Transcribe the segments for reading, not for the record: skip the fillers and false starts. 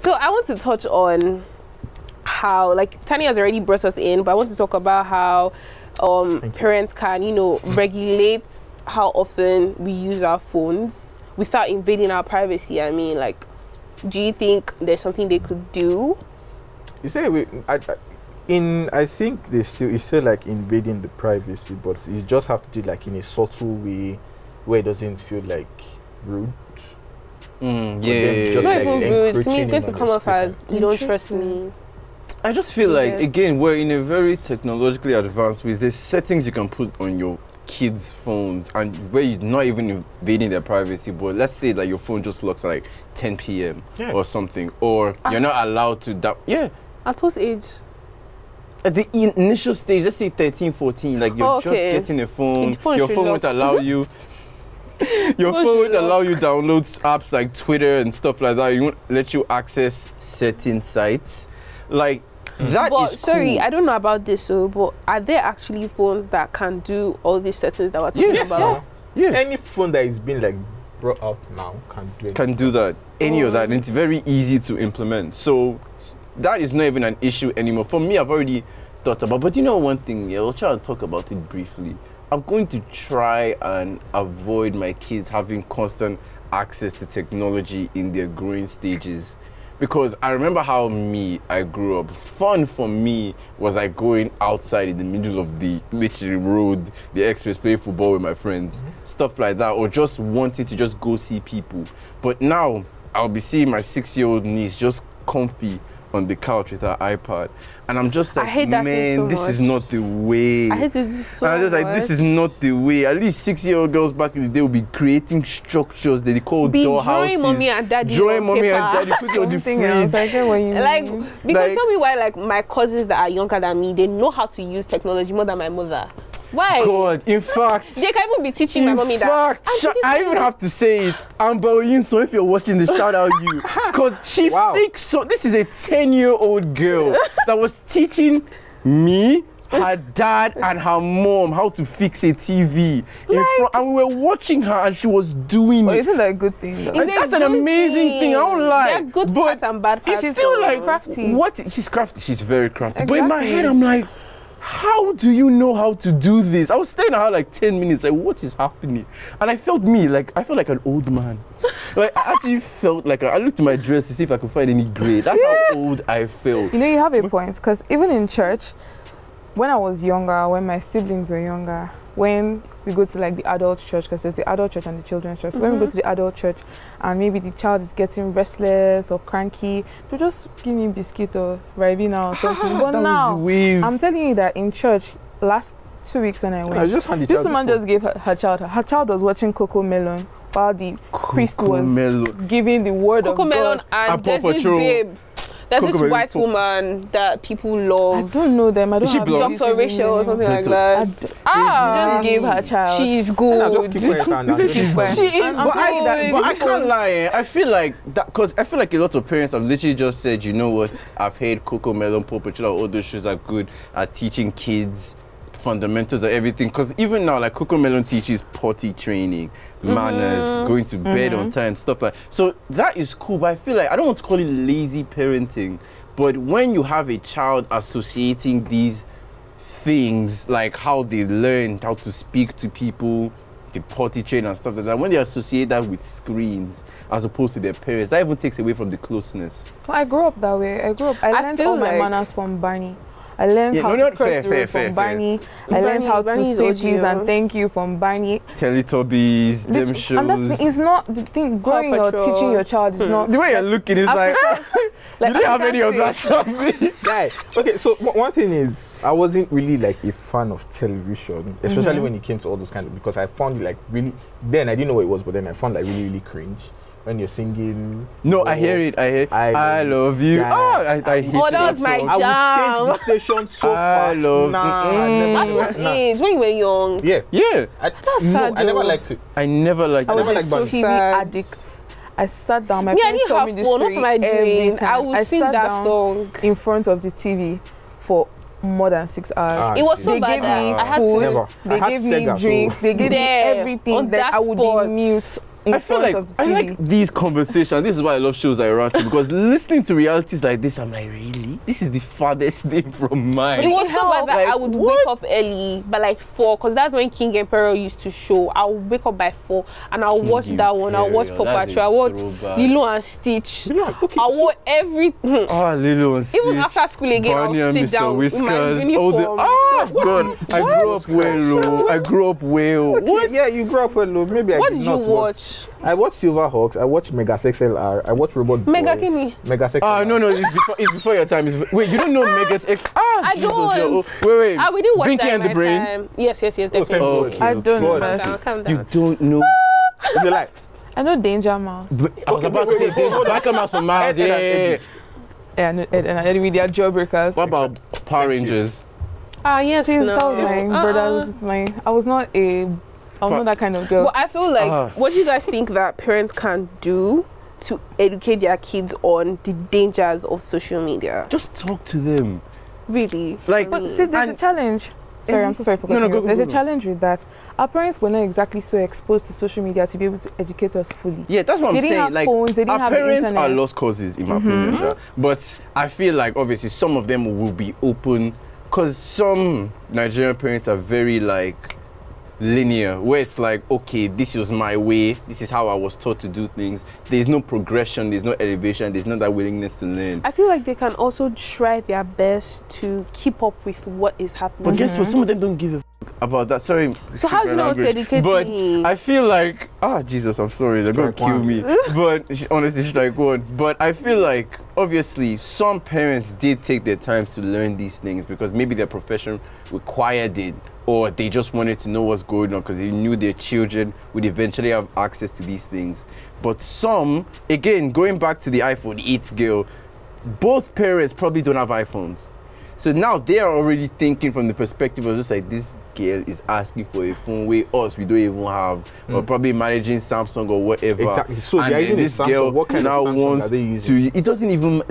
So I want to touch on how, like, Tani has already brought us in, but I want to talk about how parents can, you know, regulate how often we use our phones without invading our privacy. I mean, like, do you think there's something they could do? You say I think it's still like invading the privacy, but you just have to do like in a subtle way where it doesn't feel like rude. Just not like even rude. To me, it's going to come off as you don't trust me. I just feel like, again, we're in a very technologically advanced way. There's settings you can put on your kids' phones and where you're not even invading their privacy, but let's say that your phone just locks at like 10 p.m. or something, or you're not allowed to At what age? At the initial stage, let's say 13, 14, like you're just getting a phone, your phone won't allow you your phone won't allow you download apps like Twitter and stuff like that. It won't let you access certain sites. Like that is sorry, cool. I don't know about this, but are there actually phones that can do all these settings that we're talking about? Yeah. Any phone that is being like brought out now can do that. Any of that, and it's very easy to implement. So that is not even an issue anymore. For me, I've already thought about. But you know one thing, I'll try and talk about it briefly. I'm going to try and avoid my kids having constant access to technology in their growing stages. Because I remember how I grew up. Fun for me was like going outside in the middle of the literally road, the express, playing football with my friends, stuff like that, or just wanting to just go see people. But now I'll be seeing my 6-year-old niece just comfy on the couch with her iPad, and I'm just like, man, this is not the way. I hate this so much. I'm just like, this is not the way. At least 6-year-old girls back in the day would be creating structures that they call doorhouses. Drawing mommy and daddy. Drawing mommy and daddy. Put on the fridge. Else, I get what you mean. Because tell me why, like, my cousins that are younger than me, they know how to use technology more than my mother. Why? God, in fact, they can even be teaching my mommy that. I even have to say it. Amber Yinso, if you're watching this, shout out you, because she fixed. So this is a 10-year-old girl that was teaching me, her dad, and her mom how to fix a TV. And we were watching her, and she was doing it. Isn't that a good thing, though? That's an amazing thing. I don't lie. There are good parts and bad parts. She's still like crafty. She's crafty. She's very crafty. Exactly. But in my head, I'm like, how do you know how to do this? I was staring at her like 10 minutes, like, what is happening? And I felt like an old man. Like, I actually felt like, I looked at my dress to see if I could find any gray. That's how old I felt. You know, you have a point, because even in church, when I was younger, when my siblings were younger, when we go to like the adult church, because there's the adult church and the children's church, when we go to the adult church and maybe the child is getting restless or cranky, they'll just give me biscuit or Ribena or something. But now, I'm telling you that in church, last 2 weeks when I went, this woman just gave her child was watching Coco Melon while the priest was giving the word of God. Coco Melon and there's this babe. There's this white woman that people love. I don't know them. I don't have Dr. Rachel or something like that. She just gave her child. She's good. Just keep quiet. She is, but I can't lie. I feel like that, because I feel like a lot of parents have literally just said, you know what, I've heard Coco Melon, Paw Patrol, all those shows are good at teaching kids fundamentals of everything. Because even now, like, Coco Melon teaches potty training, manners, going to bed on time, stuff like that. So that is cool, but I feel like I don't want to call it lazy parenting, but when you have a child associating these things, like how they learned how to speak to people, the potty train and stuff like that, when they associate that with screens as opposed to their parents, that even takes away from the closeness. Well, I grew up that way. I learned all my manners from Barney. I learned how to cross the road from Barney. I learned how to say please and thank you from Barney. Teletubbies, them shows. And that's it's not the thing. Growing or teaching your child is not. The way you're looking is like you didn't have any of that stuff. Guy, okay, so one thing is, I wasn't really like a fan of television, especially when it came to all those kinds of, because I found it like really, then I didn't know what it was, but then I found like really, really cringe. When you're singing, I hear it. I love you. I hate that was my jam. I would change the station so fast. That's what age when you were young. Yeah. That's sad. I never liked it. I never liked it. I was a TV addict. I sat down. My parents told me this story every time. I sing that song in front of the TV for more than 6 hours. It was so bad. They gave me food. They gave me drinks. They gave me everything that I would be mute in I feel front like of the I TV. like these conversations. This is why I love shows like Rancho, because listening to realities like this, I'm like, really? This is the farthest thing from mine. It was so bad that Like, I would what? wake up early by like 4, because that's when King Emperor used to show. I'll wake up by 4 and I'll watch King that one. I'll watch Imperial, Paw that's Patrol. a I'll watch throwback. Lilo and Stitch. You know, okay, I'll so- watch everything. Ah, Lilo and Even Stitch, after school again, Barney I'll and sit Mr. down with my Whiskers, all the uniform. God, I grew up well. I grew up well. What? Yeah, you grew up well, though. Maybe What I did did not. you but watch? I watched Silverhawks. I watched Mega XLR. I watched Robot Mega Boy. Kini. Mega XLR. Ah, no, it's before your time. Wait, you don't know Megas X? Ah, I Jesus, don't. Wait. Ah, we didn't watch Pinky that and in the my Brain. time. Yes, definitely. thank God. I don't know. God. Calm down, calm You down. don't know. Is it like? I know Danger Mouse. I was about to say, Black Mouse from Mars. Ed and Yeah. Eddie. Yeah, I know Ed and Eddie with their Jawbreakers. What about Power Rangers? Ah, yes, Please, no. that was my brother's. I was not that kind of girl. Well, I feel like, Ah. what do you guys think that parents can do to educate their kids on the dangers of social media? Just talk to them. Really? Like, But see, there's a And- challenge. Sorry, I'm so sorry for No, no, cutting you go, off. go, There's go, a go. challenge with that. Our parents were not exactly so exposed to social media to be able to educate us fully. Yeah, that's what They I'm didn't saying. have Like, phones, they didn't our have the parents are internet. lost causes, in my opinion. Sha. But I feel like obviously some of them will be open, because some Nigerian parents are very like linear, where it's like, okay, this was my way, this is how I was taught to do things. There's no progression, there's no elevation, there's not that willingness to learn. I feel like they can also try their best to keep up with what is happening. But guess what? Some of them don't give a about that. Sorry. So how do you know how to educate But me? I feel like, Jesus, I'm sorry, they're gonna Strike kill one. me. But honestly, strike one. But I feel like, obviously, some parents did take their time to learn these things because maybe their profession required it, or they just wanted to know what's going on because they knew their children would eventually have access to these things. But some, again, going back to the iPhone 8 girl, both parents probably don't have iPhones. So now they are already thinking from the perspective of just like, this girl is asking for a phone we don't even have, or probably managing Samsung or whatever. Exactly. So And they're then using a this Samsung. girl What kind of now Samsung wants are they using? to, it doesn't even,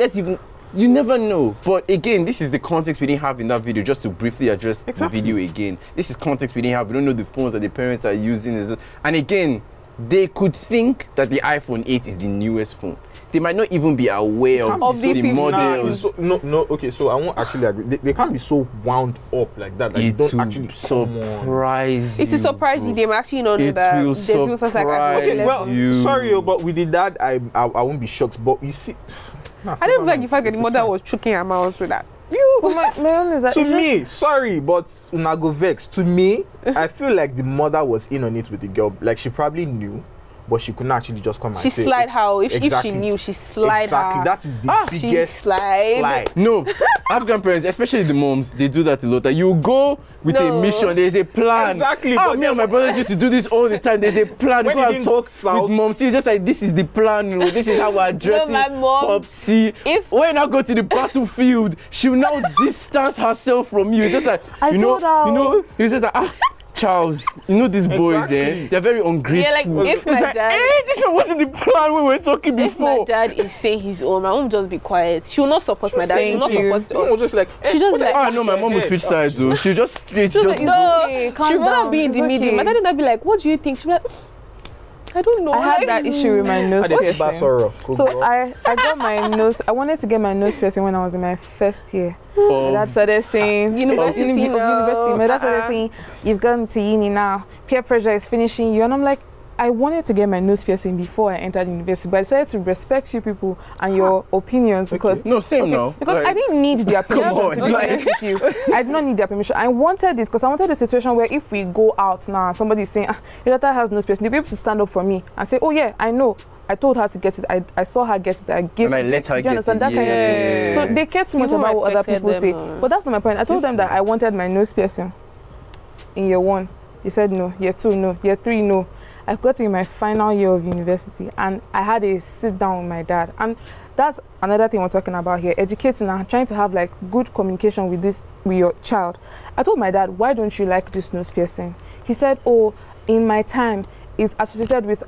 you never know. But again, this is the context we didn't have in that video, just to briefly address Exactly. the video again. This is context we didn't have. We don't know the phones that the parents are using. And again, they could think that the iPhone 8 is the newest phone. They might not even be aware of the the 15. models. No, okay, so I won't actually agree. They can't be so wound up like that. Like, It don't will actually come on. surprise It will surprise you. They might actually not know It that will there's even something like surprise iPhone Okay, well, 11. you. sorry, but with the dad, I won't be shocked. But you see, nah, I don't never like mind. the fact that the It's mother fine. was choking her mouth with that. But my own is that To it's just- me, sorry, but una go vex. To me, I feel like the mother was in on it with the girl. Like, she probably knew, but she couldn't actually just come and She say. slide how if Exactly. she knew she slide Exactly, her. that is the she biggest slide. slide. No, African parents, especially the moms, they do that a lot. Like, you go with a No. mission, there's a plan. Exactly, Ah, but me and my brothers used to do this all the time. There's a plan. When Go it and didn't go talk south- with moms. It's just like, this is the plan. No, this is how we're addressing my mom, Popsy. if- When I go to the battlefield, she will now distance herself from you. Just like, I told her. it's just like, Charles, you know these boys, Exactly. they're very ungrateful. Yeah, like, if it's my like, dad- this wasn't the plan we were talking If my before. dad is saying his own, my mom just be quiet. She will not support my dad. She will not Thank you. support No, us. just like She just like No, my mom will switch sides though. She just straight just no, okay, calm she will not down, be in the it's middle. okay. My dad will not be like, "What do you think?" She be like, "I don't know." I had that issue with my nose What's piercing. Basoro? So I got my nose. I wanted to get my nose piercing when I was in my first year. My dad started saying, University now. My dad started saying, "You've gone to uni now. Peer pressure is finishing you." And I'm like, I wanted to get my nose piercing before I entered university, but I decided to respect you people and your opinions because No, same now. because Like, I didn't need their permission on, to be like- honest with you. I did not need their permission. I wanted this because I wanted a situation where if we go out now and somebody's saying, your daughter has no space, they'll be able to stand up for me and say, oh yeah, I know. I told her to get it. I saw her get it. I gave And I it. let her Do you get understand it, that kind of thing? yeah. So they care too much People about what other respected people say. them, But that's not my point. I told them that I wanted my nose piercing in year 1. They said no. Year 2, no. Year 3, no. I got in my final year of university and I had a sit down with my dad. And that's another thing we're talking about here, educating and trying to have like good communication with your child. I told my dad, why don't you like this nose piercing? He said, oh, in my time, is associated with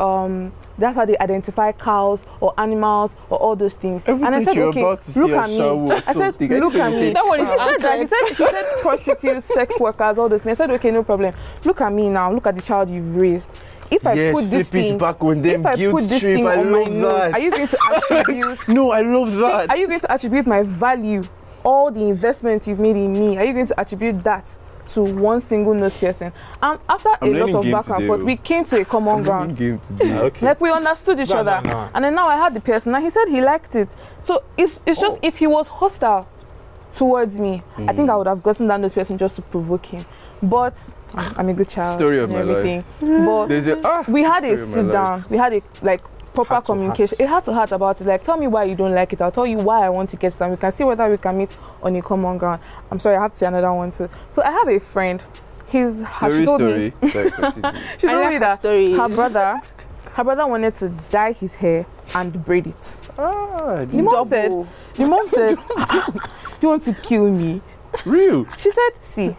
that's how they identify cows or animals or all those things. And I said, okay, look at me. I said, look at me. That one is He said that. He said prostitutes, sex workers, all those things. I said, okay, no problem. Look at me now. Look at the child you've raised. If I put this thing, if I put this thing on my nose, are you going to attribute? No, I love that. Are you going to attribute my value, all the investments you've made in me? Are you going to attribute that to one single nose piercing? And after a lot of back and forth, we came to a common ground. Okay. Like we understood each other. No. And then now I had the person, and he said he liked it. So it's just if he was hostile towards me, I think I would have gotten that nose piercing just to provoke him. But I'm a good child. Story of and my everything. life. But we had a sit down. We had a proper communication. It had to heart about it. Like, tell me why you don't like it. I'll tell you why I want to get some. We can see whether we can meet on a common ground. I'm sorry, I have to say another one too. So I have a friend. She told me that her brother wanted to dye his hair and braid it. The mom said, you want to kill me? Real? She said, see.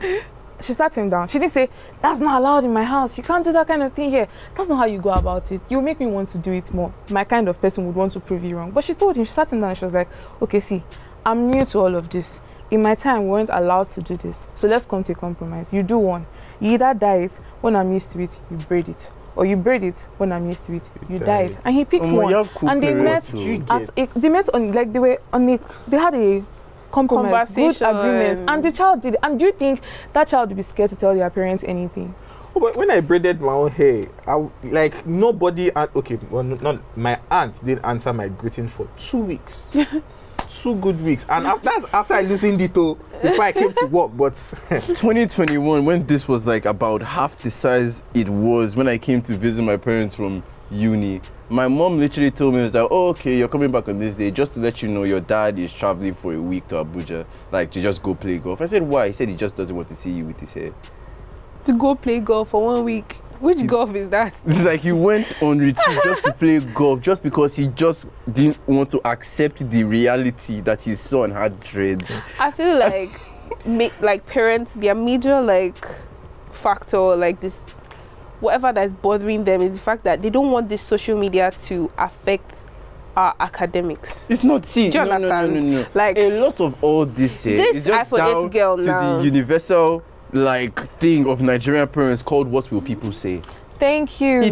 She sat him down. She didn't say, that's not allowed in my house. You can't do that kind of thing here. That's not how you go about it. You make me want to do it more. My kind of person would want to prove you wrong. But she told him, she sat him down and she was like, okay, see, I'm new to all of this. In my time, we weren't allowed to do this. So let's come to a compromise. You do one. You either dye it, when I'm used to it, you braid it. Or you braid it, when I'm used to it, you dye it. And he picked one. And they met they had a compromise, good agreement, and the child did it. And do you think that child would be scared to tell their parents anything? Oh, but when I braided my own hair, like nobody. Okay, well, not my aunt didn't answer my greeting for 2 weeks. 2 good weeks, and after I loosened it all before I came to work. But 2021, when this was like about half the size it was when I came to visit my parents from uni. My mom literally told me, was like, oh, okay, you're coming back on this day, just to let you know your dad is traveling for a week to Abuja, like to just go play golf. I said, why? He said he just doesn't want to see you with his hair. To go play golf for 1 week? Which golf is that? It's like he went on retreat just to play golf, just because he just didn't want to accept the reality that his son had dread. I feel like parents, their major factor, this whatever that's bothering them is the fact that they don't want this social media to affect our academics. It's not, see, do you understand? No. Like a lot of all this is just down girl to now. the universal thing of Nigerian parents called what will people say. Thank you.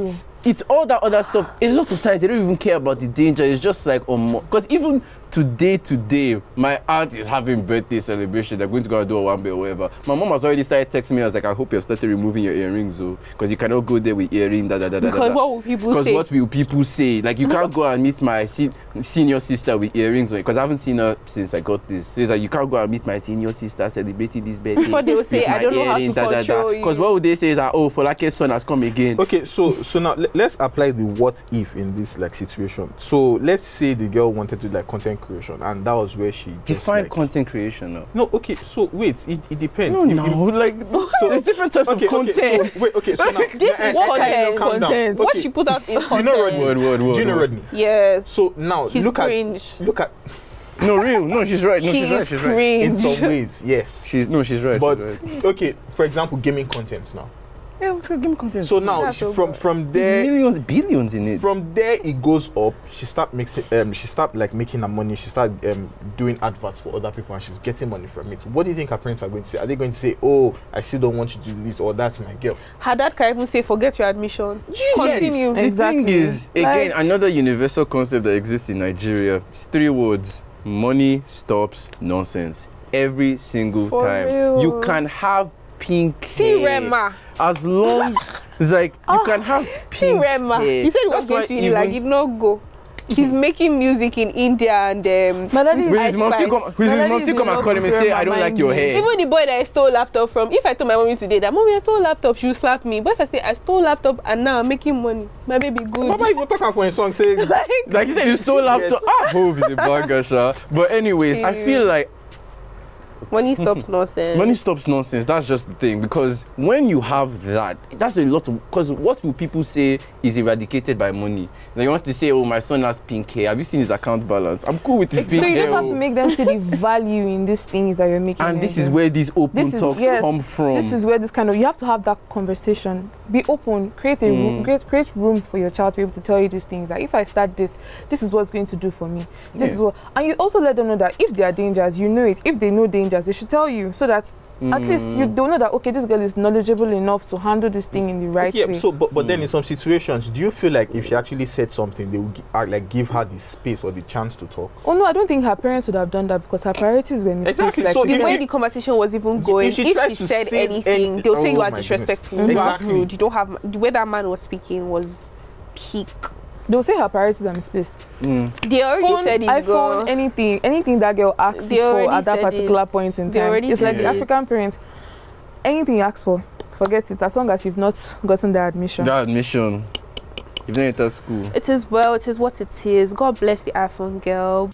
It's all that other stuff. A lot of times they don't even care about the danger. It's just like because even today, my aunt is having birthday celebration. They're going to go and do a one or whatever. My mom has already started texting me. I was like, I hope you've started removing your earrings, because you cannot go there with earrings. Because what will people say? Because what will people say? Like, you can't go and meet my senior sister with earrings on, because I haven't seen her since I got this. So it's like, you can't go and meet my senior sister celebrating this birthday. Before they will say, I don't know how to control you. Because what would they say is that, oh, Folake's son has come again. Okay, so now let's apply the what if in this situation. So let's say the girl wanted to do content creation, and that was where she define content creation now. No, okay, so wait, it depends. So there's different types of content. So now this is content. What she put out is content. Do you know Rodney? Yes. So now look at no, real. No, she's right. No, she's right. In some ways, yes. She's right. But she's right. Okay, for example, gaming content now. Yeah, gaming content. So now from there, millions, billions in it. From there it goes up. She start making her money. She start doing adverts for other people, and she's getting money from it. What do you think her parents are going to say? Are they going to say, "Oh, I still don't want you to do this," or "That's my girl"? Her dad can even say, "Forget your admission. Continue." The thing is, again, another universal concept that exists in Nigeria. It's 3 words: money stops nonsense. Every single time. Real. You can have pink See hair. Rema. As long as you can have pink See Rema. hair. He said he was going to uni, did not go. He's making music in India and his mom still come and call him and say, I don't like your hair. Even the boy that I stole laptop from, if I told my mommy today that, Mommy, I stole laptop, she will slap me. But if I say I stole laptop and now I'm making money, my baby good. Mama even talking for his song saying like he said, you stole laptop. I hope he's a banger, sha. But anyways, I feel like Money stops nonsense. Money stops nonsense. That's just the thing. Because when you have that, that's a lot of. Because what will people say is eradicated by money? They want to say, "Oh, my son has pink hair. Have you seen his account balance? I'm cool with his pink So you hair." just have to make them see the value in these things that you're making. And this is where these open This is- talks yes, come from. This is where this kind of, you have to have that conversation. Be open, create a room, create room for your child to be able to tell you these things. That if I start this is what's going to do for me. This is what, and you also let them know that if there are dangers, you know it. If they know dangers, they should tell you, so that at least you don't know that, okay, this girl is knowledgeable enough to handle this thing in the right way. So, but then in some situations, do you feel like if she actually said something, they would like give her the space or the chance to talk? Oh no, I don't think her parents would have done that because her priorities were misplaced. Exactly. Like, So The if way you- the conversation was even going, if she tries if she to said say anything, any- they'll say oh you are my disrespectful, goodness. you are Exactly. rude, you don't have. The way that man was speaking was peak. they'll say her priorities are misplaced. They already Phone, said it. iPhone, girl. anything that girl asks They for already at that said particular it. point in They time. already It's like said the it. African parents, anything you ask for, forget it, as long as you've not gotten the admission. That admission. You've not entered school. It is well. It is what it is. God bless the iPhone girl.